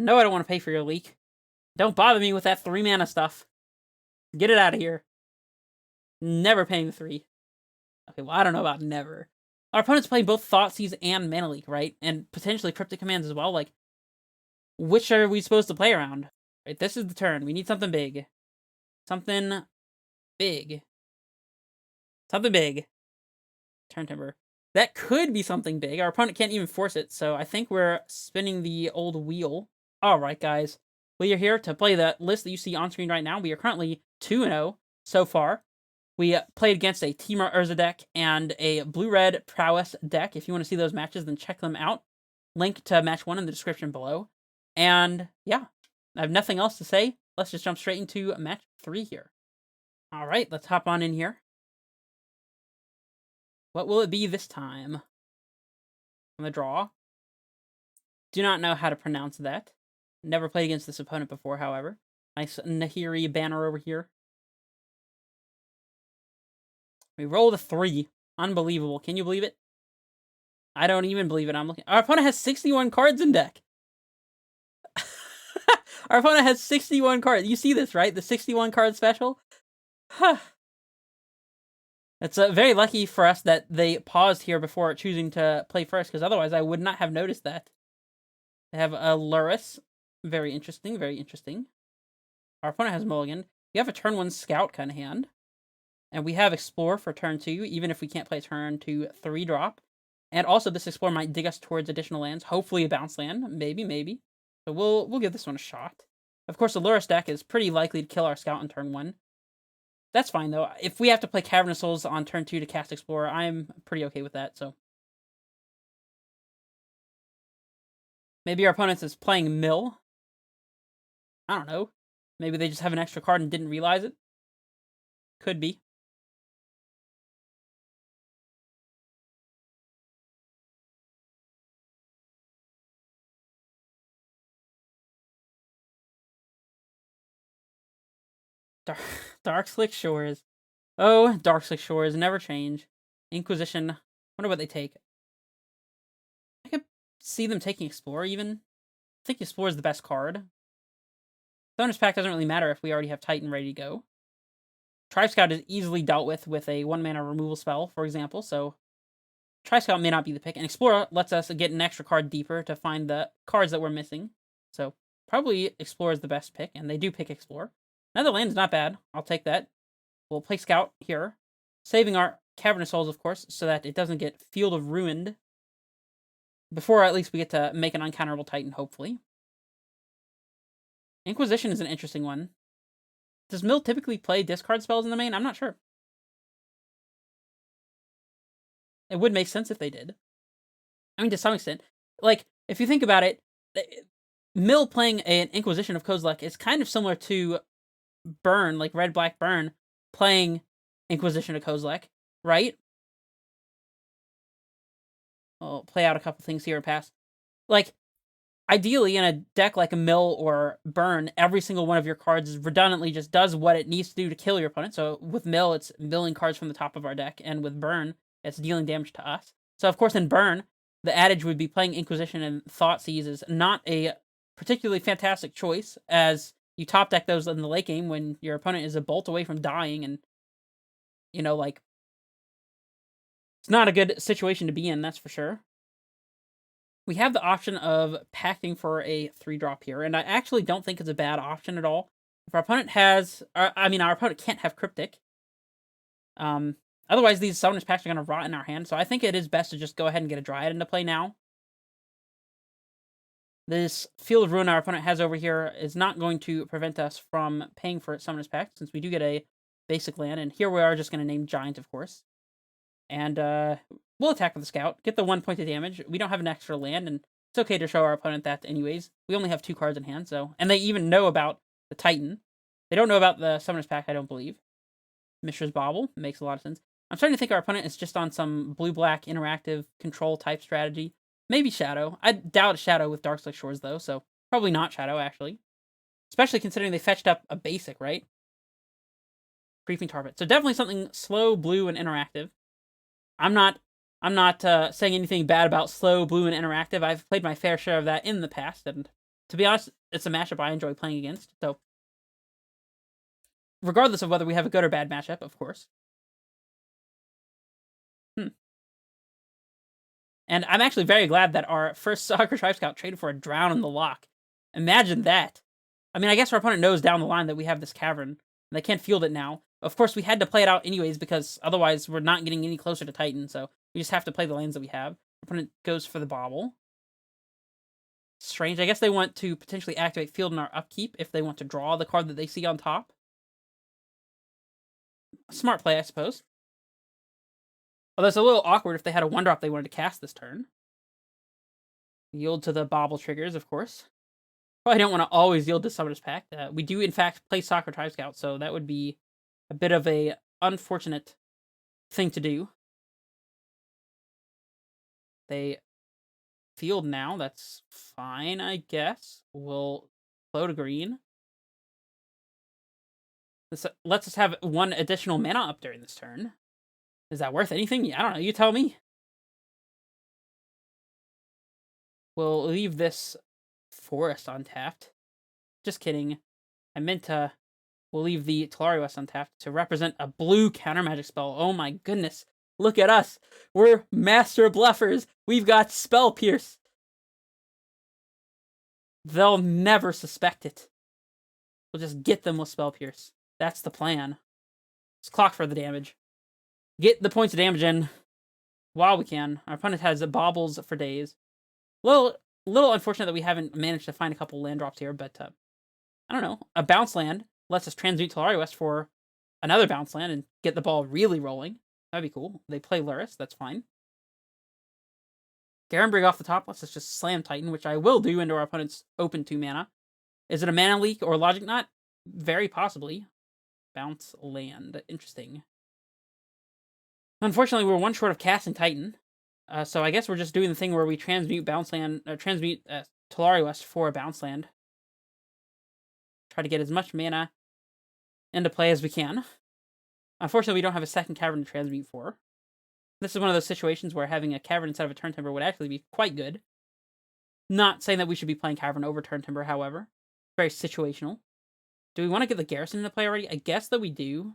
No, I don't want to pay for your leak. Don't bother me with that 3 mana stuff. Get it out of here. Never paying the 3. Okay, well, I don't know about never. Our opponent's playing both Thoughtseize and Mana Leak, right? And potentially Cryptic Commands as well. Like, which are we supposed to play around? Right, this is the turn. We need something big. Something big. Something big. Turntimber. That could be something big. Our opponent can't even force it, so I think we're spinning the old wheel. Alright, guys. We are here to play the list that you see on screen right now. We are currently 2-0 so far. We played against a Temur Urza deck and a Blue-Red Prowess deck. If you want to see those matches, then check them out. Link to match 1 in the description below. And, yeah, I have nothing else to say. Let's just jump straight into match 3 here. Alright, let's hop on in here. What will it be this time? On the draw. Do not know how to pronounce that. Never played against this opponent before, however. Nice Nahiri banner over here. We rolled a 3. Unbelievable. Can you believe it? I don't even believe it. I'm looking. Our opponent has 61 cards in deck. Our opponent has 61 cards. You see this, right? The 61 card special? Huh. It's very lucky for us that they paused here before choosing to play first, because otherwise I would not have noticed that. They have a Lurrus. Very interesting, very interesting. Our opponent has Mulligan. We have a turn 1 Scout kind of hand. And we have Explore for turn 2, even if we can't play turn 2 3-drop. And also this Explore might dig us towards additional lands. Hopefully a bounce land. Maybe, maybe. So we'll give this one a shot. Of course, the Lurrus deck is pretty likely to kill our Scout on turn 1. That's fine, though. If we have to play Cavern of Souls on turn 2 to cast Explorer, I'm pretty okay with that, so. Maybe our opponent is playing Mill. I don't know. Maybe they just have an extra card and didn't realize it. Could be. Darkslick Shores. Oh, Darkslick Shores never change. Inquisition. Wonder what they take. I could see them taking Explorer even. I think Explorer is the best card. Thunder's Pact doesn't really matter if we already have Titan ready to go. Tri-Scout is easily dealt with a 1-mana removal spell, for example, so Tri-Scout may not be the pick. And Explorer lets us get an extra card deeper to find the cards that we're missing. So probably Explorer is the best pick, and they do pick Explorer. Another land is not bad. I'll take that. We'll play Scout here, saving our Cavern of Souls, of course, so that it doesn't get Field of Ruined. Before at least we get to make an uncounterable Titan, hopefully. Inquisition is an interesting one. Does Mill typically play discard spells in the main? I'm not sure. It would make sense if they did. I mean, to some extent. Like, if you think about it, Mill playing an Inquisition of Kozilek is kind of similar to Burn, like Red-Black Burn, playing Inquisition of Kozilek, right? I'll play out a couple things here and pass. Like, ideally, in a deck like a Mill or Burn, every single one of your cards redundantly just does what it needs to do to kill your opponent. So with Mill, it's milling cards from the top of our deck, and with Burn, it's dealing damage to us. So of course in Burn, the adage would be playing Inquisition and Thoughtseize is not a particularly fantastic choice, as you top deck those in the late game when your opponent is a bolt away from dying, and, you know, like, it's not a good situation to be in, that's for sure. We have the option of packing for a 3-drop here, and I actually don't think it's a bad option at all. If our opponent has, our opponent can't have Cryptic. Otherwise, these Summoner's Pacts are going to rot in our hand, so I think it is best to just go ahead and get a Dryad into play now. This Field of Ruin our opponent has over here is not going to prevent us from paying for Summoner's Pact, since we do get a basic land, and here we are just going to name Giant, of course. And we'll attack with the Scout, get the 1 point of damage. We don't have an extra land, and it's okay to show our opponent that anyways. We only have 2 cards in hand, so... And they even know about the Titan. They don't know about the Summoner's Pact, I don't believe. Mishra's Bauble makes a lot of sense. I'm starting to think our opponent is just on some blue-black interactive control type strategy. Maybe Shadow. I doubt Shadow with Darkslick Shores, though, so probably not Shadow, actually. Especially considering they fetched up a basic, right? Creeping Tar-Pit. So definitely something slow, blue, and interactive. I'm not saying anything bad about slow, blue, and interactive. I've played my fair share of that in the past, and to be honest, it's a matchup I enjoy playing against. So, regardless of whether we have a good or bad matchup, of course. And I'm actually very glad that our first Soccer Tribe Scout traded for a Drown in the lock. Imagine that. I mean, I guess our opponent knows down the line that we have this Cavern, and they can't field it now. Of course, we had to play it out anyways, because otherwise we're not getting any closer to Titan, so we just have to play the lands that we have. Our opponent goes for the Bauble. Strange. I guess they want to potentially activate field in our upkeep if they want to draw the card that they see on top. Smart play, I suppose. Although it's a little awkward if they had a 1-drop they wanted to cast this turn. Yield to the Bauble triggers, of course. Probably don't want to always yield to Summoner's Pact. We do, in fact, play Soccer Tribe Scout, so that would be a bit of a unfortunate thing to do. They field now. That's fine, I guess. We'll float a green. This lets us have 1 additional mana up during this turn. Is that worth anything? Yeah, I don't know. You tell me. We'll leave this forest untapped. Just kidding. I meant to... We'll leave the Tallarius untapped to represent a blue counter magic spell. Oh my goodness. Look at us. We're master bluffers. We've got Spell Pierce. They'll never suspect it. We'll just get them with Spell Pierce. That's the plan. Let's clock for the damage. Get the points of damage in while we can. Our opponent has baubles for days. Little unfortunate that we haven't managed to find a couple land drops here, but I don't know. A bounce land lets us transmute Tallarius for another bounce land and get the ball really rolling. That'd be cool. They play Lurrus, that's fine. Garenbrig off the top lets us just slam Titan, which I will do into our opponent's open 2 mana. Is it a mana leak or logic knot? Very possibly. Bounce land. Interesting. Unfortunately, we're 1 short of casting Titan. So I guess we're just doing the thing where we transmute bounce land, transmute Tallarius for a bounce land. Try to get as much mana into play as we can. Unfortunately, we don't have a second Cavern to transmute for. This is one of those situations where having a Cavern instead of a Turntimber would actually be quite good. Not saying that we should be playing Cavern over Turntimber, however. Very situational. Do we want to get the Garrison into play already? I guess that we do.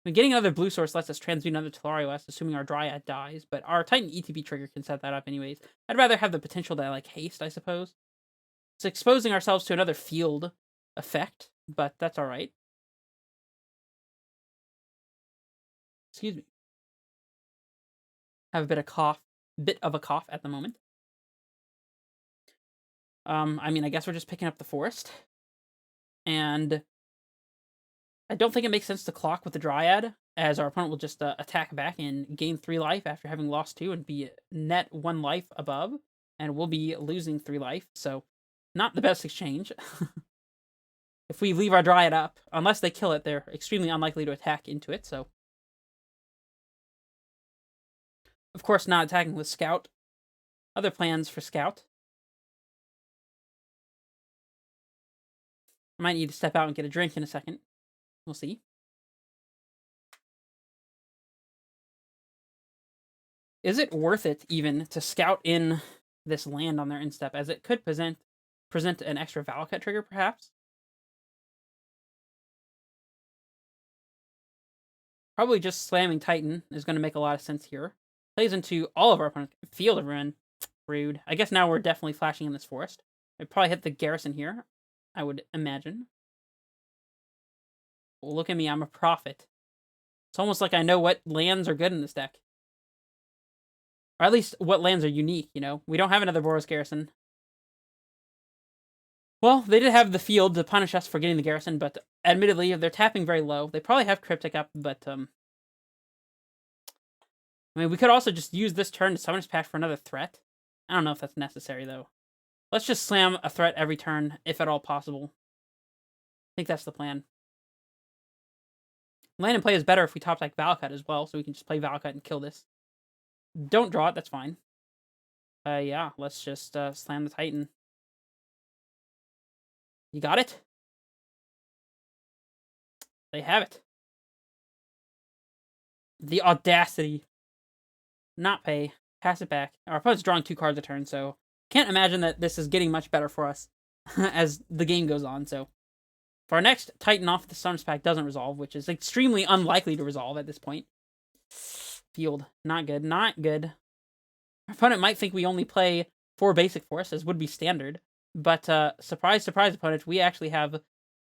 I mean, getting another blue source lets us transmute another Tallarius, assuming our Dryad dies, but our Titan ETB trigger can set that up anyways. I'd rather have the potential to, like, haste, I suppose. It's exposing ourselves to another field effect, but that's alright. Excuse me. Have a bit of a cough at the moment. I mean, I guess we're just picking up the forest. And I don't think it makes sense to clock with the Dryad, as our opponent will just attack back and gain 3 life after having lost 2 and be net 1 life above. And we'll be losing 3 life, so not the best exchange. If we leave our Dryad up, unless they kill it, they're extremely unlikely to attack into it, so... Of course, not attacking with Scout. Other plans for Scout. I might need to step out and get a drink in a second. We'll see. Is it worth it, even, to Scout in this land on their instep, as it could present an extra Valakut trigger, perhaps? Probably just slamming Titan is going to make a lot of sense here. Plays into all of our opponent's Field of Ruin. Rude. I guess now we're definitely flashing in this forest. I'd probably hit the Garrison here, I would imagine. Well, look at me, I'm a prophet. It's almost like I know what lands are good in this deck. Or at least what lands are unique, you know? We don't have another Boros Garrison. Well, they did have the field to punish us for getting the Garrison, but admittedly, they're tapping very low. They probably have Cryptic up, but, I mean, we could also just use this turn to Summoner's Pact for another threat. I don't know if that's necessary, though. Let's just slam a threat every turn, if at all possible. I think that's the plan. Land and play is better if we top deck Valakut as well, so we can just play Valakut and kill this. Don't draw it, that's fine. Yeah, let's just slam the Titan. You got it? They have it. The audacity. Not pay. Pass it back. Our opponent's drawing 2 cards a turn, so Can't imagine that this is getting much better for us as the game goes on, so. For our next Titan off, the Summons Pack doesn't resolve, which is extremely unlikely to resolve at this point. Field. Not good. Not good. Our opponent might think we only play 4 basic force, as would be standard. But, surprise, surprise, opponent, we actually have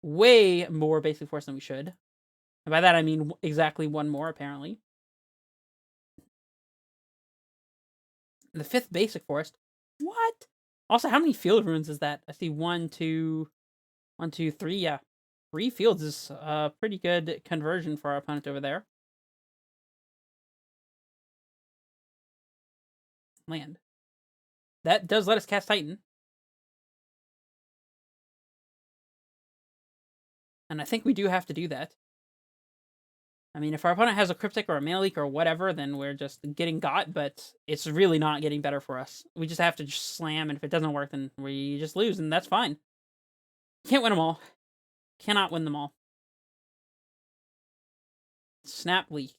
way more basic force than we should. And by that, I mean exactly 1 more, apparently. The 5th basic force. What? Also, how many field runes is that? I see 1, 2, 1, 2, 3. Yeah. 3 fields is a pretty good conversion for our opponent over there. Land. That does let us cast Titan. And I think we do have to do that. I mean, if our opponent has a Cryptic or a Mana Leak or whatever, then we're just getting got, but it's really not getting better for us. We just have to just slam, and if it doesn't work, then we just lose, and that's fine. Can't win them all. Cannot win them all. Snap Leak.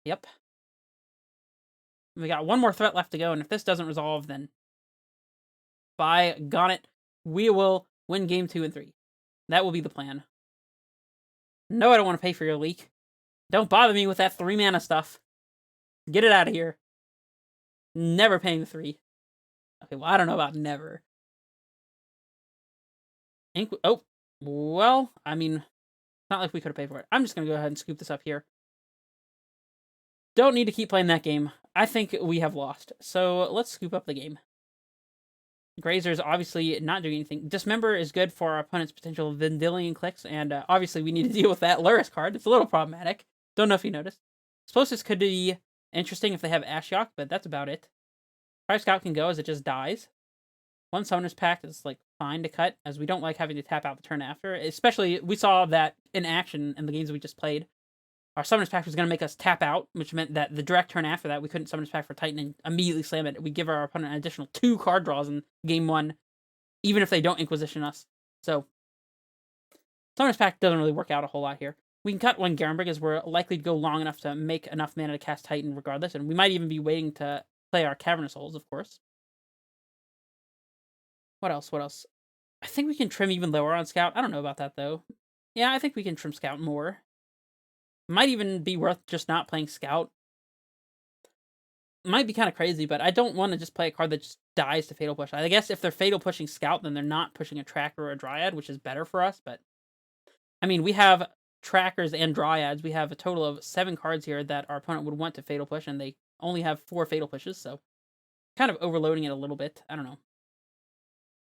Yep. We got 1 more threat left to go, and if this doesn't resolve, then by gone it, we will win game 2 and 3. That will be the plan. No, I don't want to pay for your leak. Don't bother me with that 3 mana stuff. Get it out of here. Never paying the 3. Okay, well, I don't know about never. Oh, well, I mean, not like we could have paid for it. I'm just going to go ahead and scoop this up here. Don't need to keep playing that game. I think we have lost. So let's scoop up the game. Grazer's obviously not doing anything. Dismember is good for our opponent's potential Vendilion clicks, and obviously we need to deal with that Lurrus card. It's a little problematic. Don't know if you noticed. Explosives could be interesting if they have Ashiok, but that's about it. Price Scout can go as it just dies. 1 Summoner's Pact is like fine to cut, as we don't like having to tap out the turn after. Especially, we saw that in action in the games we just played. Our Summoner's Pact was going to make us tap out, which meant that the direct turn after that, we couldn't Summoner's Pact for Titan and immediately slam it. We give our opponent an additional 2 card draws in game 1, even if they don't Inquisition us. So, Summoner's Pact doesn't really work out a whole lot here. We can cut 1 Garenberg, as we're likely to go long enough to make enough mana to cast Titan regardless, and we might even be waiting to play our Cavernous Souls, of course. What else? What else? I think we can trim even lower on Scout. I don't know about that, though. Yeah, I think we can trim Scout more. Might even be worth just not playing Scout. Might be kind of crazy, but I don't want to just play a card that just dies to Fatal Push. I guess if they're Fatal Pushing Scout, then they're not pushing a Tracker or a Dryad, which is better for us, but... I mean, we have Trackers and Dryads. We have a total of 7 cards here that our opponent would want to Fatal Push, and they only have 4 Fatal Pushes, so... kind of overloading it a little bit. I don't know.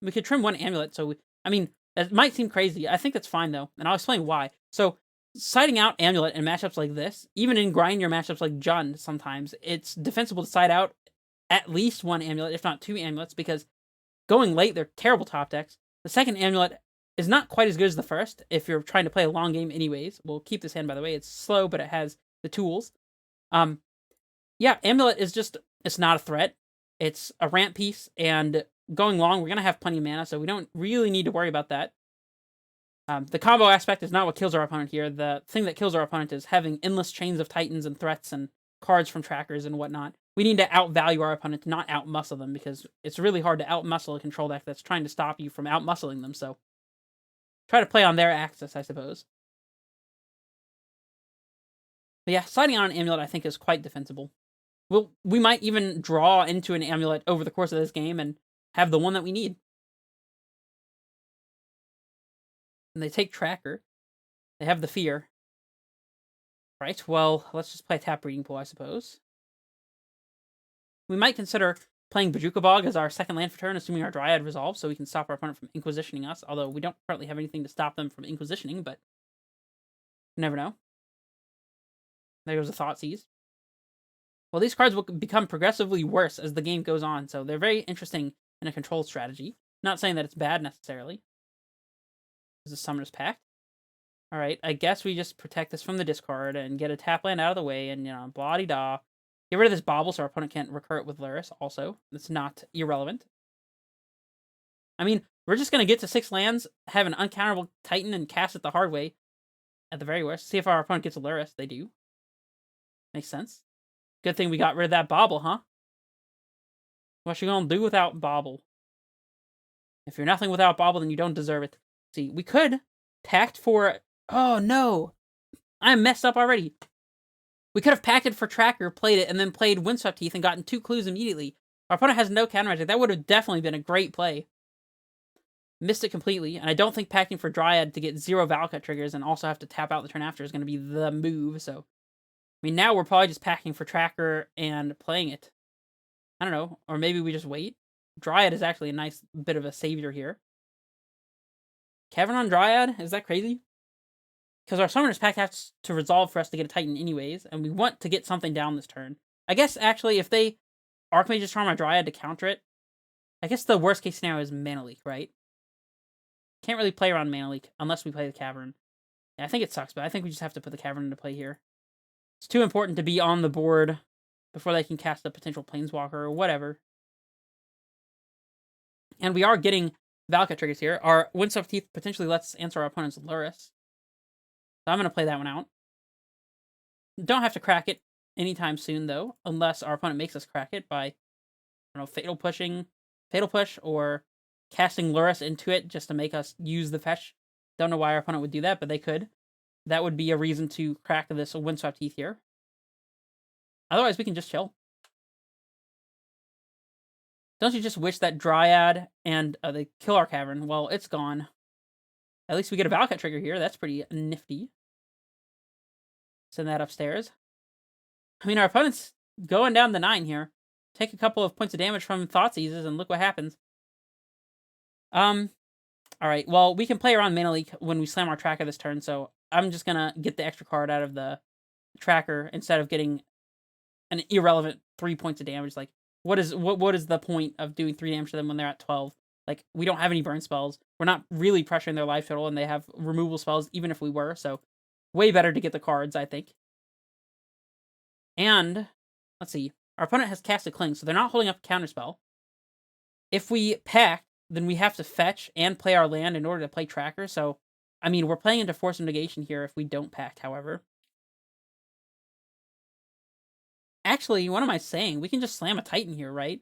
We could trim 1 Amulet, so... I mean, that might seem crazy. I think that's fine, though, and I'll explain why. So... siding out Amulet in matchups like this, even in grindier matchups like Jund sometimes, it's defensible to side out at least 1 Amulet, if not 2 Amulets, because going late, they're terrible top decks. The second Amulet is not quite as good as the first, if you're trying to play a long game anyways. We'll keep this hand, by the way. It's slow, but it has the tools. Yeah, Amulet is just, it's not a threat. It's a ramp piece, and going long, we're going to have plenty of mana, so we don't really need to worry about that. The combo aspect is not what kills our opponent here. The thing that kills our opponent is having endless chains of Titans and threats and cards from trackers and whatnot. We need to outvalue our opponent, not outmuscle them, because it's really hard to outmuscle a control deck that's trying to stop you from outmuscling them, so try to play on their axis, I suppose. But yeah, siding on an Amulet I think is quite defensible. We might even draw into an Amulet over the course of this game and have the one that we need. And they take Tracker. They have the Fear. Right, well, let's just play a tap Breeding Pool, I suppose. We might consider playing Bojuka Bog as our second land for turn, assuming our Dryad resolves, so we can stop our opponent from Inquisitioning us, although we don't currently have anything to stop them from Inquisitioning, but you never know. There goes a Thoughtseize. Well, these cards will become progressively worse as the game goes on, so they're very interesting in a control strategy. Not saying that it's bad, necessarily. This is Summoner's Pact. Alright, I guess we just protect this from the discard and get a tap land out of the way and, you know, blah-de-da. Get rid of this Bauble so our opponent can't recur it with Lurrus, also. It's not irrelevant. I mean, we're just going to get to 6 lands, have an uncounterable Titan, and cast it the hard way, at the very worst. See if our opponent gets a Lurrus. They do. Makes sense. Good thing we got rid of that Bauble, huh? What you gonna do without Bobble? If you're nothing without Bobble, then you don't deserve it. See, we could pact for... Oh, no. I'm messed up already. We could have packed for Tracker, played it, and then played Windswept Teeth and gotten 2 clues immediately. Our opponent has no counter magic. That would have definitely been a great play. Missed it completely, and I don't think packing for Dryad to get 0 Valka triggers and also have to tap out the turn after is going to be the move, so... I mean, now we're probably just packing for Tracker and playing it. I don't know, or maybe we just wait. Dryad is actually a nice bit of a savior here. Cavern on Dryad? Is that crazy? Because our Summoner's Pact has to resolve for us to get a Titan anyways, and we want to get something down this turn. I guess, actually, if they Archmage's Charm our Dryad to counter it, I guess the worst case scenario is Mana Leak, right? Can't really play around Mana Leak unless we play the Cavern. Yeah, I think it sucks, but I think we just have to put the Cavern into play here. It's too important to be on the board before they can cast a potential Planeswalker or whatever. And we are getting Valka triggers here. Our Windswept Teeth potentially lets us answer our opponent's Lurrus. So I'm going to play that one out. Don't have to crack it anytime soon, though, unless our opponent makes us crack it by, I don't know, Fatal Push, or casting Lurrus into it just to make us use the fetch. Don't know why our opponent would do that, but they could. That would be a reason to crack this Windswept Teeth here. Otherwise, we can just chill. Don't you just wish that Dryad and they kill our Cavern? Well, it's gone. At least we get a Valkat trigger here. That's pretty nifty. Send that upstairs. I mean, our opponent's going down the 9 here. Take a couple of points of damage from Thoughtseizes, and look what happens. Alright, well, we can play around Mana Leak when we slam our Tracker this turn, so I'm just gonna get the extra card out of the Tracker instead of getting an irrelevant 3 points of damage. Like, what is the point of doing 3 damage to them when they're at 12? Like, we don't have any burn spells. We're not really pressuring their life total, and they have removal spells, even if we were, so way better to get the cards, I think. And, let's see, our opponent has cast a Cling, so they're not holding up a counterspell. If we pact, then we have to fetch and play our land in order to play Tracker, so, I mean, we're playing into Force of Negation here if we don't pact, however. Actually, what am I saying? We can just slam a Titan here, right?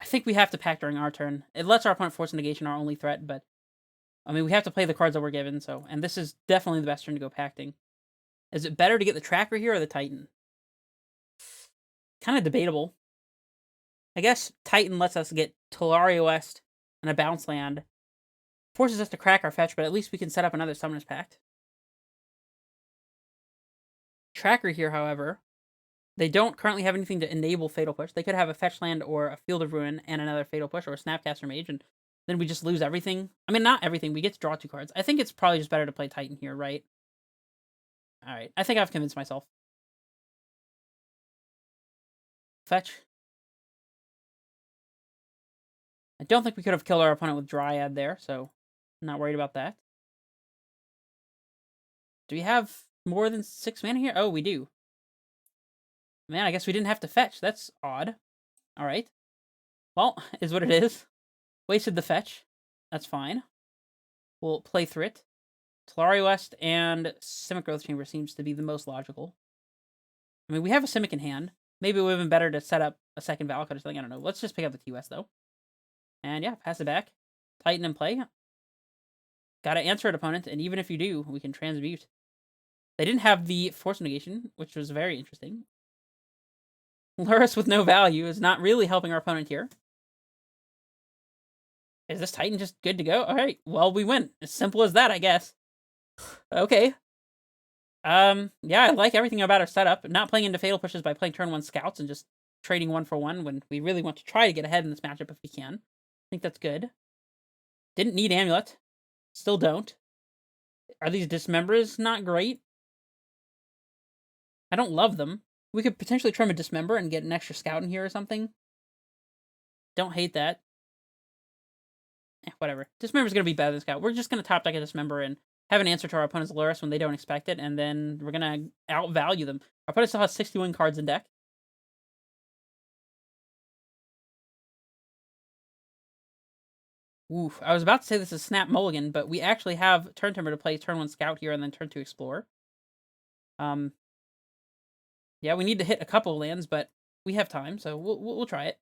I think we have to pact during our turn. It lets our opponent Force of Negation our only threat, but... I mean, we have to play the cards that we're given, so... And this is definitely the best turn to go pacting. Is it better to get the Tracker here or the Titan? Kind of debatable. I guess Titan lets us get Tolaria West and a bounce land. Forces us to crack our fetch, but at least we can set up another Summoner's Pact. Tracker here, however, they don't currently have anything to enable Fatal Push. They could have a fetch land or a Field of Ruin and another Fatal Push or a Snapcaster Mage, and then we just lose everything. I mean, not everything. We get to draw 2 cards. I think it's probably just better to play Titan here, right? Alright, I think I've convinced myself. Fetch. I don't think we could have killed our opponent with Dryad there, so I'm not worried about that. Do we have more than 6 mana here? Oh, we do. Man, I guess we didn't have to fetch. That's odd. Alright. Well, is what it is. Wasted the fetch. That's fine. We'll play through it. Tolaria West and Simic Growth Chamber seems to be the most logical. I mean, we have a Simic in hand. Maybe it would have been better to set up a second Valakut or something. I don't know. Let's just pick up the TOS, though. And yeah, pass it back. Titan in play. Gotta answer it, opponent. And even if you do, we can transmute. They didn't have the Force Negation, which was very interesting. Lurrus with no value is not really helping our opponent here. Is this Titan just good to go? Alright, well, we win. As simple as that, I guess. Okay. Yeah, I like everything about our setup. Not playing into Fatal Pushes by playing turn 1 Scouts and just trading 1 for 1 when we really want to try to get ahead in this matchup if we can. I think that's good. Didn't need Amulet. Still don't. Are these Dismembers not great? I don't love them. We could potentially trim a Dismember and get an extra Scout in here or something. Don't hate that. Whatever. Dismember's gonna be better than Scout. We're just gonna top deck a Dismember and have an answer to our opponent's Lurrus when they don't expect it, and then we're gonna outvalue them. Our opponent still has 61 cards in deck. Oof. I was about to say this is Snap Mulligan, but we actually have Turntimber to play turn 1 Scout here and then turn 2 Explore. Yeah, we need to hit a couple of lands, but we have time, so we'll try it.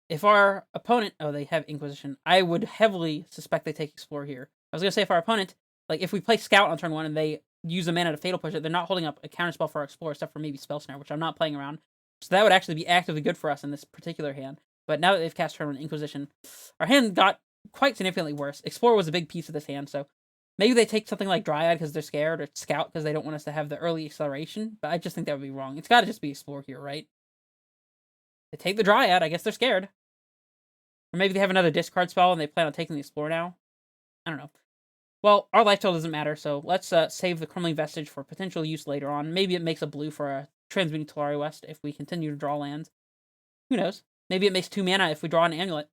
If our opponent, oh, they have Inquisition, I would heavily suspect they take Explore here. I was gonna say if our opponent, like if we play Scout on turn 1 and they use a mana to Fatal Push it, they're not holding up a counterspell for our Explore except for maybe Spell Snare, which I'm not playing around. So that would actually be actively good for us in this particular hand. But now that they've cast turn 1 Inquisition, our hand got quite significantly worse. Explore was a big piece of this hand, so maybe they take something like Dryad because they're scared, or Scout because they don't want us to have the early acceleration, but I just think that would be wrong. It's gotta just be Explore here, right? They take the Dryad, I guess they're scared. Or maybe they have another discard spell and they plan on taking the Explore now. I don't know. Well, our life total doesn't matter, so let's save the Crumbling Vestige for potential use later on. Maybe it makes a blue for a Transmuting Tolari West if we continue to draw lands. Who knows? Maybe it makes 2 mana if we draw an Amulet.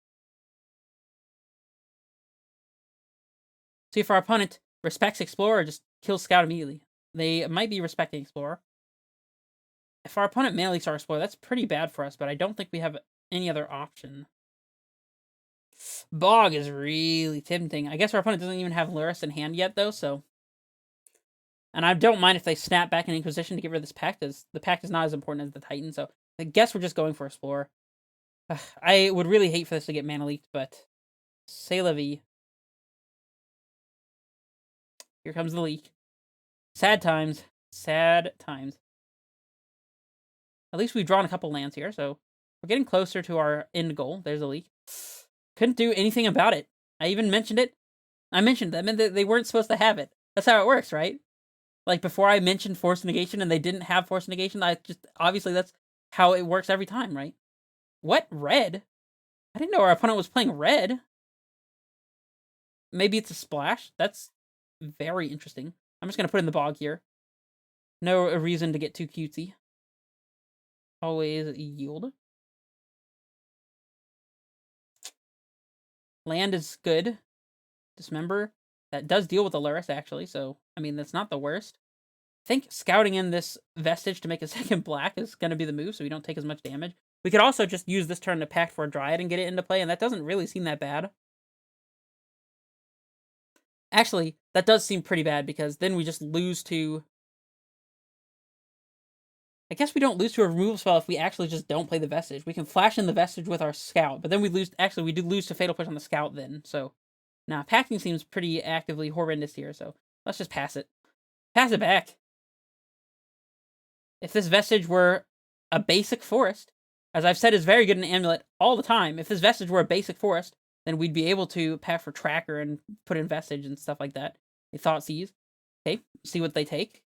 See if our opponent respects Explorer or just kills Scout immediately. They might be respecting Explorer. If our opponent mana leaks our Explorer, that's pretty bad for us, but I don't think we have any other option. Bog is really tempting. I guess our opponent doesn't even have Lurrus in hand yet, though, so... And I don't mind if they snap back an Inquisition to get rid of this Pact, as the Pact is not as important as the Titan, so I guess we're just going for Explorer. I would really hate for this to get mana leaked, but... C'est la vie. Here comes the leak. Sad times. Sad times. At least we've drawn a couple lands here, so we're getting closer to our end goal. There's a leak. Couldn't do anything about it. I even mentioned it. I mentioned them, and they weren't supposed to have it. That's how it works, right? Like, before I mentioned Force Negation and they didn't have Force Negation, obviously that's how it works every time, right? What? Red? I didn't know our opponent was playing red. Maybe it's a splash? That's very interesting. I'm just going to put in the bog here. No reason to get too cutesy. Always yield. Land is good. Dismember. That does deal with the Lurrus, actually, so, I mean, that's not the worst. I think scouting in this Vestige to make a second black is going to be the move, so we don't take as much damage. We could also just use this turn to Pact for a Dryad and get it into play, and that doesn't really seem that bad. Actually, that does seem pretty bad, because then we just lose to... I guess we don't lose to a removal spell if we actually just don't play the Vestige. We can flash in the Vestige with our Scout, but then we lose... Actually, we do lose to Fatal Push on the Scout then, so... Nah, packing seems pretty actively horrendous here, so let's just pass it. Pass it back. If this Vestige were a basic forest, as I've said is very good in Amulet all the time, if this Vestige were a basic forest, then we'd be able to pack for Tracker and put in Vestige and stuff like that. They Thoughtseize. Okay, see what they take.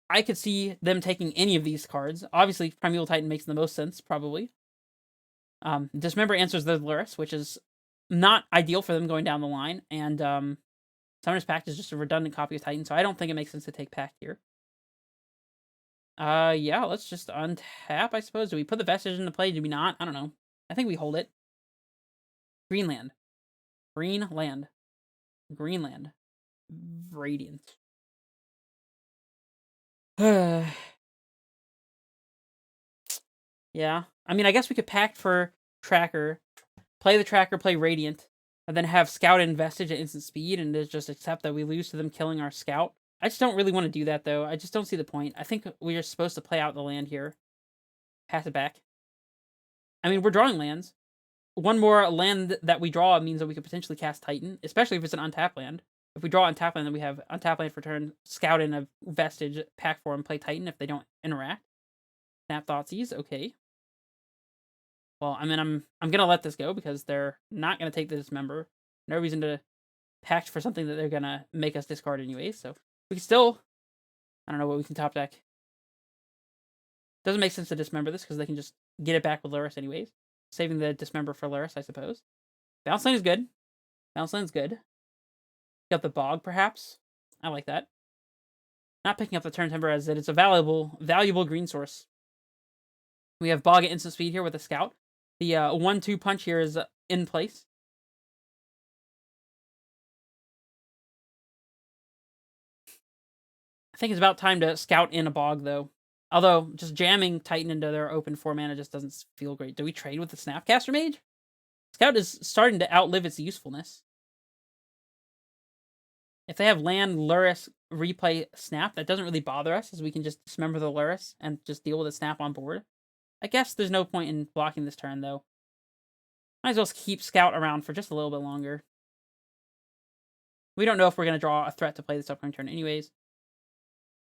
I could see them taking any of these cards. Obviously, Primeval Titan makes the most sense, probably. Dismember answers the Lurrus, which is not ideal for them going down the line, and Summoner's Pact is just a redundant copy of Titan, so I don't think it makes sense to take Pact here. Yeah, let's just untap, I suppose. Do we put the Vestige into play? Do we not? I don't know. I think we hold it. Greenland. Greenland. Greenland. Radiant. Yeah. I mean, I guess we could Pact for Tracker, play the Tracker, play Radiant, and then have Scout and Vestige at instant speed, and just accept that we lose to them killing our Scout. I just don't really want to do that, though. I just don't see the point. I think we're supposed to play out the land here. Pass it back. I mean, we're drawing lands. One more land that we draw means that we could potentially cast Titan, especially if it's an untapped land. If we draw untapped land, then we have untapped land for turn, Scout in a Vestige, pack for them, play Titan if they don't interact. Snap Thoughtseize, okay. Well, I mean, I'm gonna let this go because they're not gonna take the Dismember. No reason to pact for something that they're gonna make us discard anyway, so we can still... I don't know what we can top deck. Doesn't make sense to Dismember this because they can just get it back with Lurrus anyways. Saving the Dismember for Lurrus, I suppose. Bounce Lane is good. Bounce Lane's good. Got the Bog, perhaps. I like that. Not picking up the Turntimber as it's a valuable green source. We have Bog at instant speed here with a Scout. The 1-2 punch here is in place. I think it's about time to Scout in a Bog, though. Although, just jamming Titan into their open 4 mana just doesn't feel great. Do we trade with the Snapcaster Mage? Scout is starting to outlive its usefulness. If they have land, Lurrus, replay, snap, that doesn't really bother us, as we can just dismember the Lurrus and just deal with the snap on board. I guess there's no point in blocking this turn, though. Might as well keep Scout around for just a little bit longer. We don't know if we're going to draw a threat to play this upcoming turn anyways.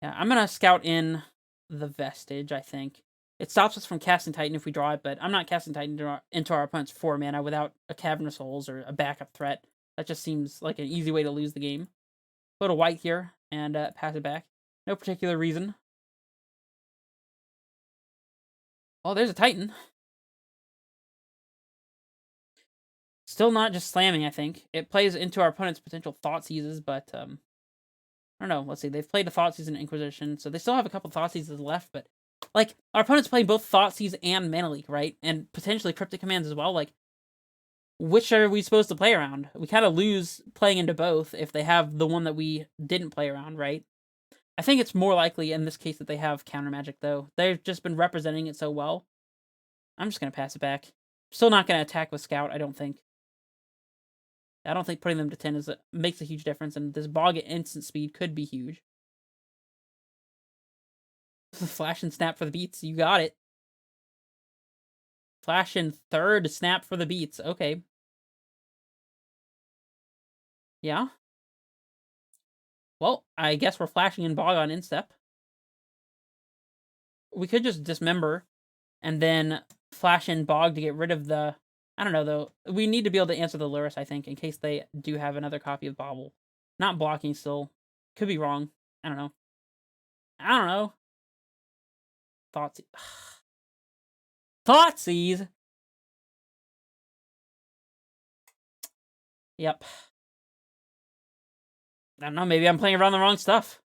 Yeah, I'm going to Scout in the Vestige, I think. It stops us from casting Titan if we draw it, but I'm not casting Titan into our opponent's 4 mana without a Cavern of Souls or a backup threat. That just seems like an easy way to lose the game. Go to white here and pass it back. No particular reason. Oh, there's a Titan. Still not just slamming, I think. It plays into our opponent's potential Thoughtseizes, but I don't know. Let's see. They've played a Thoughtseize and Inquisition, so they still have a couple Thoughtseizes left, but like, our opponent's playing both Thoughtseize and Mana Leak, right? And potentially Cryptic Commands as well. Like, which are we supposed to play around? We kind of lose playing into both if they have the one that we didn't play around, right? I think it's more likely in this case that they have Counter Magic, though. They've just been representing it so well. I'm just going to pass it back. Still not going to attack with Scout, I don't think. I don't think putting them to 10 makes a huge difference, and this Bog at instant speed could be huge. Flash and snap for the beats. You got it. Flash and third snap for the beats. Okay. Yeah. Well, I guess we're flashing in Bog on instep. We could just dismember and then flash in Bog to get rid of the... I don't know, though. We need to be able to answer the Lurrus, I think, in case they do have another copy of Bobble. Not blocking still. Could be wrong. I don't know. I don't know. Thoughtseize. Thoughtseize! Yep. I don't know, maybe I'm playing around the wrong stuff.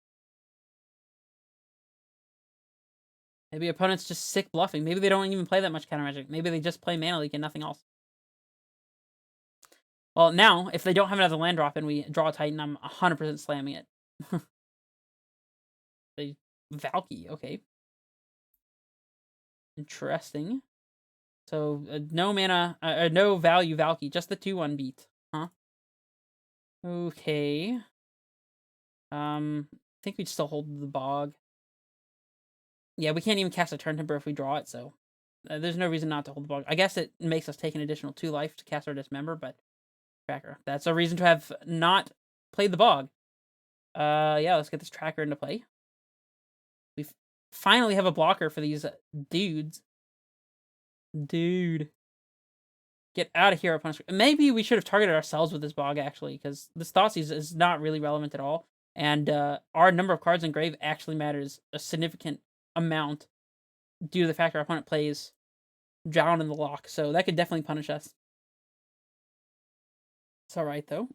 Maybe opponent's just sick bluffing. Maybe they don't even play that much counter magic. Maybe they just play Mana Leak and nothing else. Well, now, if they don't have another land drop and we draw a Titan, I'm 100% slamming it. They Valky, okay. Interesting. So, no mana, no value Valky, just the 2/1 beat. Huh? Okay. I think we'd still hold the Bog. Yeah, we can't even cast a Turntimber if we draw it, so there's no reason not to hold the Bog. I guess it makes us take an additional 2 life to cast our Dismember, but Tracker. That's a reason to have not played the Bog. Yeah, let's get this Tracker into play. We finally have a blocker for these dudes. Dude. Get out of here, opponents. Maybe we should have targeted ourselves with this Bog, actually, because this Thoughtseize is not really relevant at all. And our number of cards in grave actually matters a significant amount due to the fact our opponent plays Drown in the Lock. So that could definitely punish us. It's alright, though.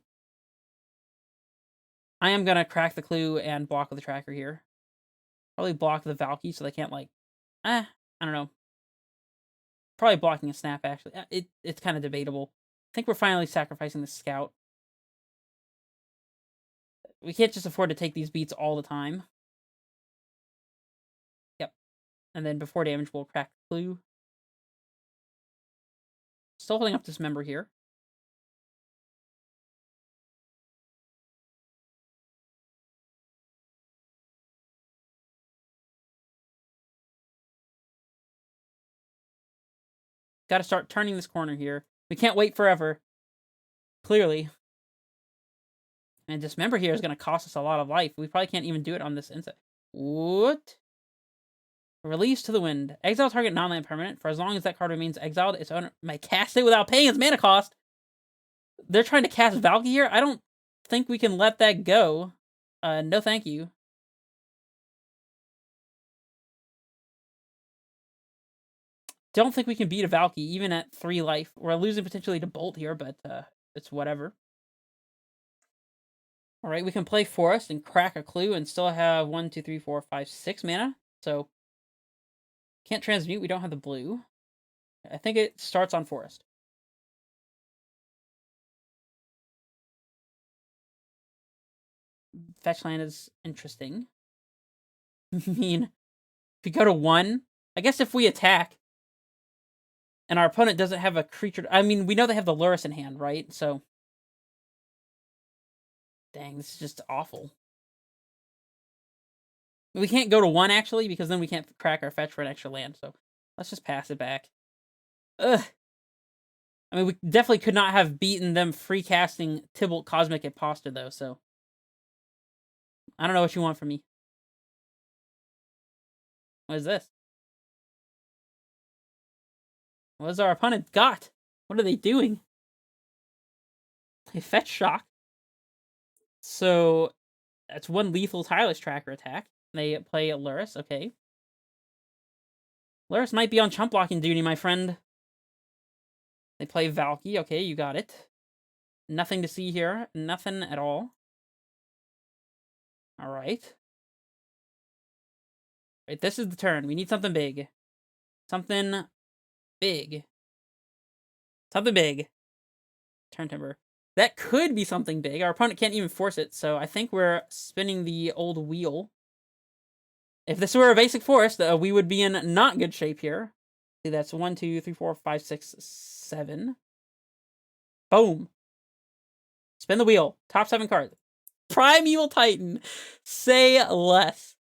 I am going to crack the Clue and block with the Tracker here. Probably block the Valky so they can't, like... I don't know. Probably blocking a Snap, actually. It's kind of debatable. I think we're finally sacrificing the Scout. We can't just afford to take these beats all the time. Yep. And then before damage, we'll crack the Clue. Still holding up Dismember here. Got to start turning this corner here. We can't wait forever. Clearly. And Dismember here is going to cost us a lot of life. We probably can't even do it on this insect. What? Release to the wind. Exile target non-land permanent. For as long as that card remains exiled, its owner may cast it without paying its mana cost. They're trying to cast Valky here? I don't think we can let that go. No thank you. Don't think we can beat a Valky, even at 3 life. We're losing potentially to Bolt here, but it's whatever. Alright, we can play Forest and crack a Clue and still have 1, 2, 3, 4, 5, 6 mana. So, can't transmute, we don't have the blue. I think it starts on Forest. Fetch land is interesting. I mean, if we go to 1, I guess if we attack, and our opponent doesn't have a creature... I mean, we know they have the Lurrus in hand, right? So, Dang, this is just awful. We can't go to 1, actually, because then we can't crack our fetch for an extra land, so let's just pass it back. Ugh. I mean, we definitely could not have beaten them free casting Tybalt Cosmic Imposter, though, so... I don't know what you want from me. What is this? What has our opponent got? What are they doing? They fetch shock. So, that's 1 lethal tireless tracker attack. They play Lurrus, okay. Lurrus might be on chump blocking duty, my friend. They play Valky, okay, you got it. Nothing to see here. Nothing at all. Alright. Right, this is the turn. We need something big. Something big. Something big. Turntimber. That could be something big. Our opponent can't even force it, so I think we're spinning the old wheel. If this were a basic forest, we would be in not good shape here. See, that's 1, 2, 3, 4, 5, 6, 7. Boom. Spin the wheel. Top 7 cards. Primeval Titan. Say less.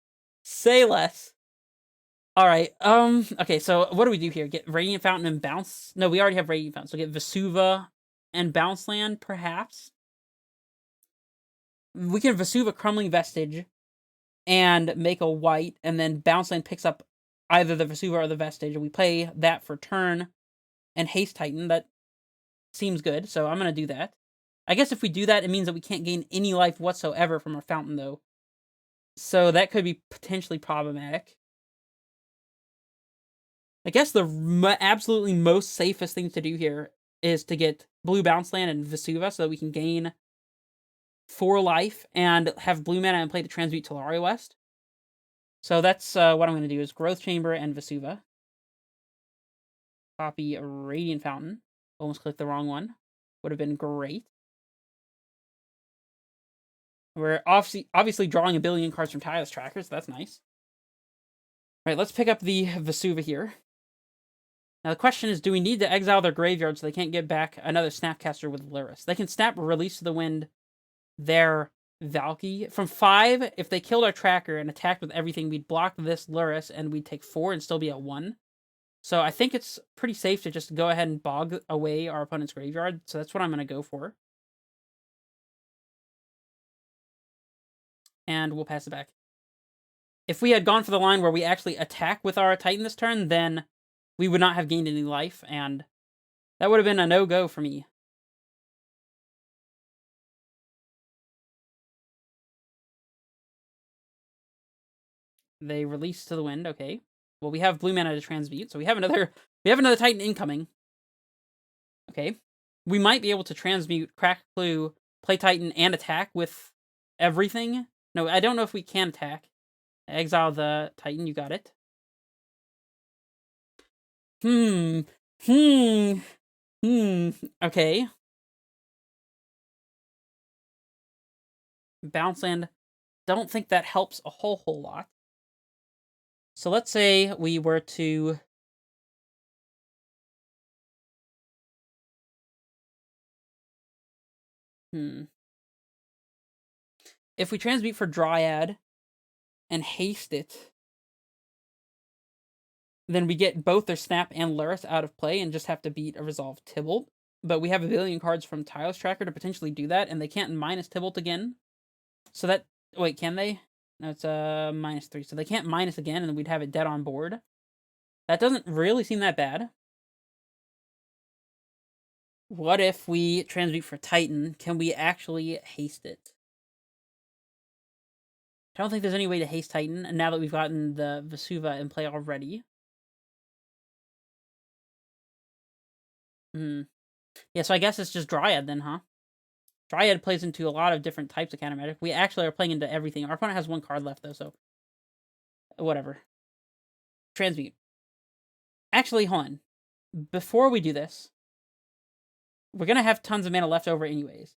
Say less. Alright, okay, so what do we do here? Get Radiant Fountain and bounce? No, we already have Radiant Fountain, so get Vesuva and bounce land, perhaps? We can Vesuva Crumbling Vestige and make a white, and then bounce land picks up either the Vesuva or the Vestige, and we play that for turn and Haste Titan. That seems good, so I'm going to do that. I guess if we do that, it means that we can't gain any life whatsoever from our fountain, though. So that could be potentially problematic. I guess the absolutely most safest thing to do here is to get blue bounce land and Vesuva so that we can gain 4 life and have blue mana and play the Transmute Tolaria West. So that's what I'm going to do is Growth Chamber and Vesuva. Copy Radiant Fountain. Almost clicked the wrong one. Would have been great. We're obviously drawing a billion cards from Tireless Trackers, so that's nice. Alright, let's pick up the Vesuva here. Now the question is, do we need to exile their graveyard so they can't get back another Snapcaster with Lurrus? They can snap Release to the Wind their Valky. From 5, if they killed our tracker and attacked with everything, we'd block this Lurrus and we'd take 4 and still be at 1. So I think it's pretty safe to just go ahead and bog away our opponent's graveyard. So that's what I'm going to go for. And we'll pass it back. If we had gone for the line where we actually attack with our Titan this turn, then we would not have gained any life, and that would have been a no-go for me. They release to the wind, okay. Well, we have blue mana to transmute, so we have another Titan incoming. Okay. We might be able to transmute, crack clue, play Titan, and attack with everything. No, I don't know if we can attack. Exile the Titan, you got it. Okay. Bounce land. Don't think that helps a whole lot. So let's say we were to... If we transmute for Dryad and haste it, then we get both their Snap and Lurrus out of play and just have to beat a Resolve Tybalt. But we have a billion cards from Tireless Tracker to potentially do that, and they can't minus Tybalt again. So that... Wait, can they? No, it's -3. So they can't minus again, and we'd have it dead on board. That doesn't really seem that bad. What if we transmute for Titan? Can we actually haste it? I don't think there's any way to haste Titan, and now that we've gotten the Vesuva in play already. Yeah, so I guess it's just Dryad then, huh? Dryad plays into a lot of different types of counter magic. We actually are playing into everything. Our opponent has 1 card left, though, so... Whatever. Transmute. Actually, hold on. Before we do this, we're going to have tons of mana left over anyways.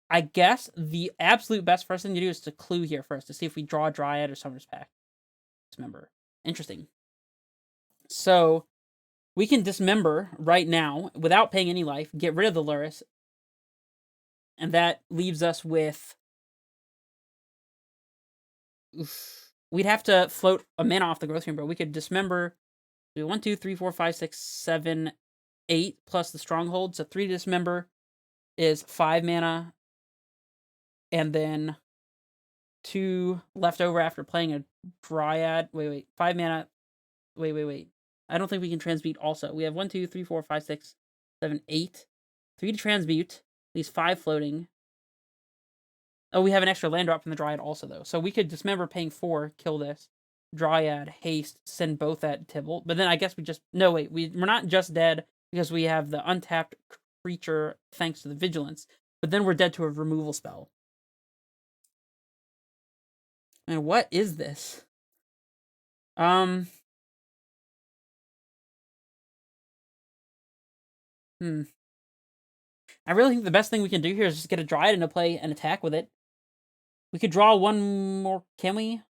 I guess the absolute best first thing to do is to clue here first, to see if we draw Dryad or Summer's Pact. Dismember. Interesting. So, we can dismember right now, without paying any life, get rid of the Lurrus, And that leaves us with... We'd have to float a mana off the growth chamber. We could dismember 1, 2, 3, 4, 5, 6, 7, 8 plus the stronghold. So 3 to dismember is 5 mana. And then 2 left over after playing a Dryad. Wait. 5 mana. Wait. I don't think we can transmute also. We have 1, 2, 3, 4, 5, 6, 7, 8. 3 to transmute. These 5 floating. Oh, we have an extra land drop from the Dryad also, though. So we could dismember paying 4, kill this. Dryad, haste, send both at Tibble. But then I guess we just... No, wait. We're not just dead because we have the untapped creature thanks to the Vigilance. But then we're dead to a removal spell. And what is this? I really think the best thing we can do here is just get a Dryad into play and attack with it. We could draw one more, can we?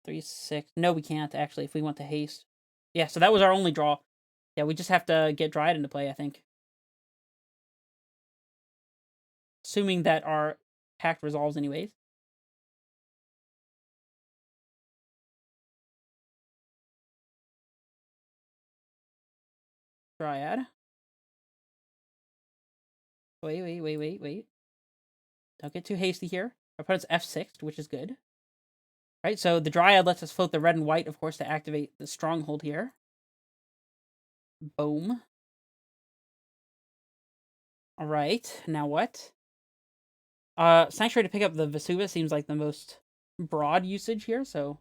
3, 6. No, we can't, actually, if we want to haste. Yeah, so that was our only draw. Yeah, we just have to get Dryad into play, I think. Assuming that our pact resolves anyways. Dryad. Wait. Don't get too hasty here. Our opponent's F6, which is good. Right, so the Dryad lets us float the red and white, of course, to activate the stronghold here. Boom. Alright, now what? Sanctuary to pick up the Vesuva seems like the most broad usage here, so...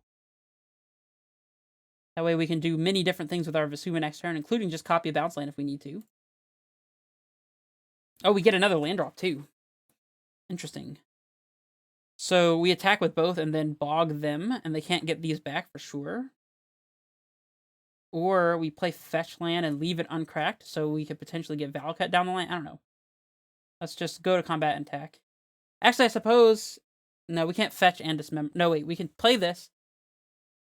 That way we can do many different things with our Vesuva next turn, including just copy a bounce land if we need to. Oh, we get another land drop, too. Interesting. So we attack with both and then bog them, and they can't get these back for sure. Or we play fetch land and leave it uncracked, so we could potentially get Valcut down the line. I don't know. Let's just go to combat and attack. Actually, I suppose... No, we can't fetch and dismember. No, wait, we can play this.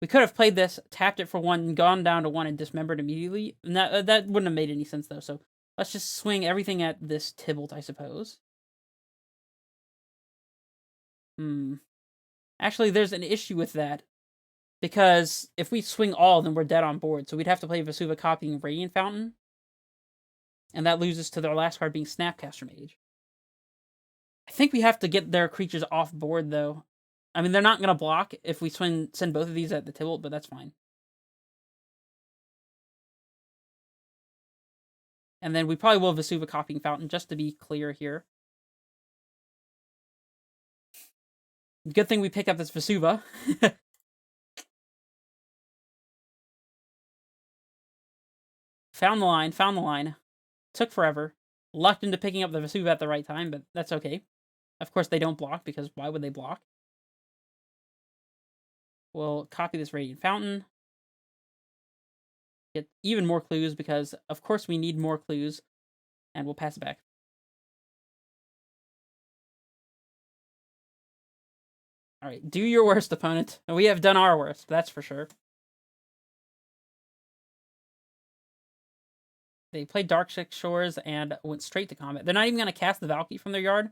We could have played this, tapped it for 1, gone down to 1, and dismembered immediately. That wouldn't have made any sense, though, so let's just swing everything at this Tybalt, I suppose. Actually, there's an issue with that. Because if we swing all, then we're dead on board. So we'd have to play Vesuva copying Radiant Fountain. And that loses to their last card being Snapcaster Mage. I think we have to get their creatures off board, though. I mean, they're not going to block if we send both of these at the Tybalt, but that's fine. And then we probably will Vesuva copying Fountain, just to be clear here. Good thing we pick up this Vesuva. Found the line. Took forever. Lucked into picking up the Vesuva at the right time, but that's okay. Of course, they don't block, because why would they block? We'll copy this Radiant Fountain. Get even more clues, because of course we need more clues. And we'll pass it back. Alright, do your worst, opponent. We have done our worst, that's for sure. They played Darkshick Shores and went straight to combat. They're not even going to cast the Valkyrie from their yard.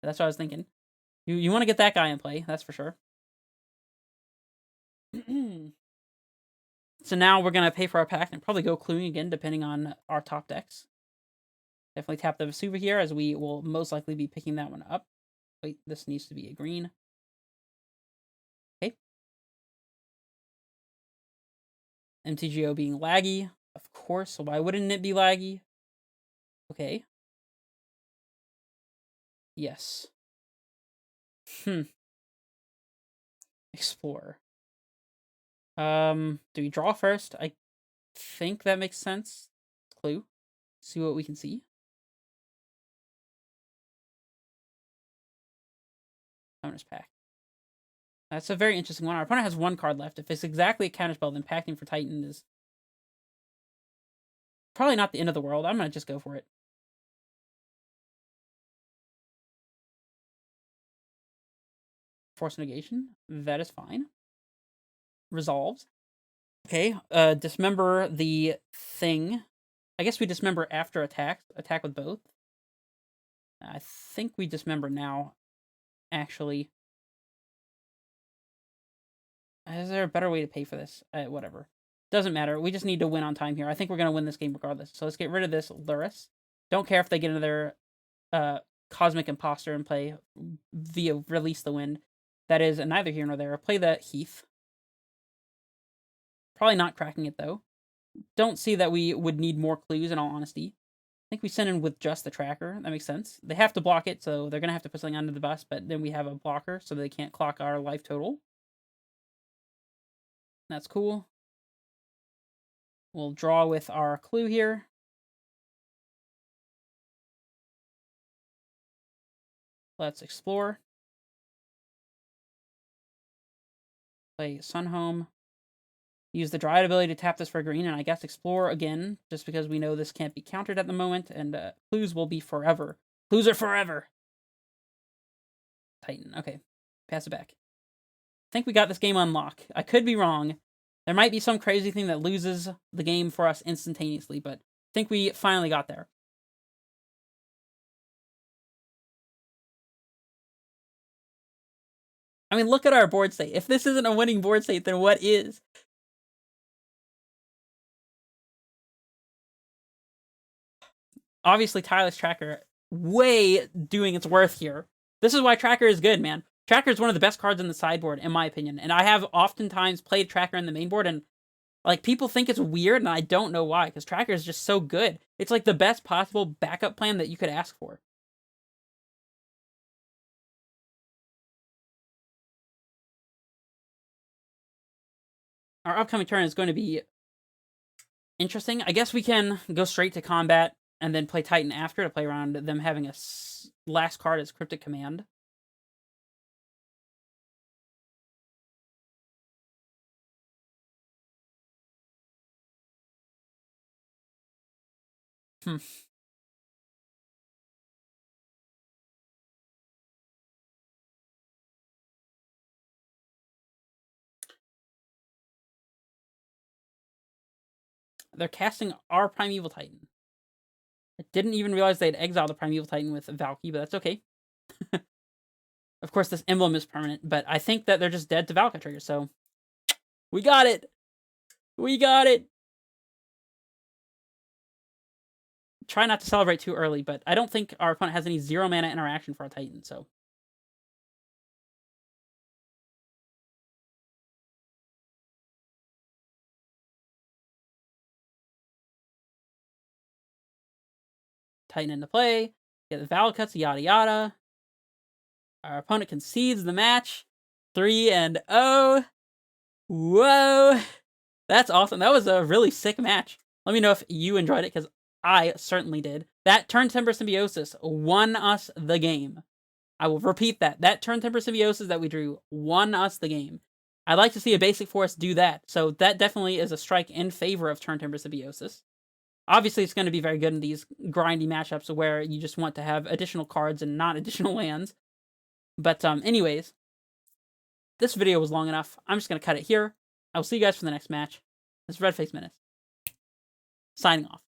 That's what I was thinking. You want to get that guy in play, that's for sure. So now we're going to pay for our pack and probably go cluing again, depending on our top decks. Definitely tap the Vesuva here, as we will most likely be picking that one up. Wait, this needs to be a green. Okay. MTGO being laggy, of course. So why wouldn't it be laggy? Okay. Yes. Explore. Do we draw first? I think that makes sense. Clue. See what we can see. Owner's Pack. That's a very interesting one. Our opponent has 1 card left. If it's exactly a counterspell, then packing for Titan is probably not the end of the world. I'm going to just go for it. Force negation. That is fine. Resolves. Okay, dismember the thing. I guess we dismember after attack. Attack with both. I think we dismember now, actually. Is there a better way to pay for this? Whatever. Doesn't matter. We just need to win on time here. I think we're going to win this game regardless. So let's get rid of this Lurrus. Don't care if they get another Cosmic Imposter and play via Release the Wind. That is neither here nor there. Play the Heath. Probably not cracking it, though. Don't see that we would need more clues, in all honesty. I think we send in with just the tracker. That makes sense. They have to block it, so they're going to have to put something under the bus, but then we have a blocker, so they can't clock our life total. That's cool. We'll draw with our clue here. Let's explore. Play Sunhome. Use the Dryad ability to tap this for green, and I guess explore again, just because we know this can't be countered at the moment, and clues will be forever. Clues are forever! Titan, okay. Pass it back. I think we got this game on lock. I could be wrong. There might be some crazy thing that loses the game for us instantaneously, but I think we finally got there. I mean, look at our board state. If this isn't a winning board state, then what is? Obviously, Tyler's Tracker way doing its worth here. This is why Tracker is good, man. Tracker is one of the best cards in the sideboard, in my opinion. And I have oftentimes played Tracker in the main board, and like people think it's weird, and I don't know why, because Tracker is just so good. It's like the best possible backup plan that you could ask for. Our upcoming turn is going to be interesting. I guess we can go straight to combat and then play Titan after to play around them having a last card as Cryptic Command. They're casting our Primeval Titan. I didn't even realize they had exiled the Primeval Titan with Valky, but that's okay. Of course, this emblem is permanent, but I think that they're just dead to Valka trigger, so... We got it! We got it! Try not to celebrate too early, but I don't think our opponent has any 0 mana interaction for our Titan, so... Titan into play, get the Valkuts, yada yada. Our opponent concedes the match. 3-0. Whoa! That's awesome. That was a really sick match. Let me know if you enjoyed it, because I certainly did. That Turntimber Symbiosis won us the game. I will repeat that. That Turntimber Symbiosis that we drew won us the game. I'd like to see a basic force do that, so that definitely is a strike in favor of Turntimber Symbiosis. Obviously, it's going to be very good in these grindy matchups where you just want to have additional cards and not additional lands. But anyways, this video was long enough. I'm just going to cut it here. I will see you guys for the next match. This is Redface Menace, signing off.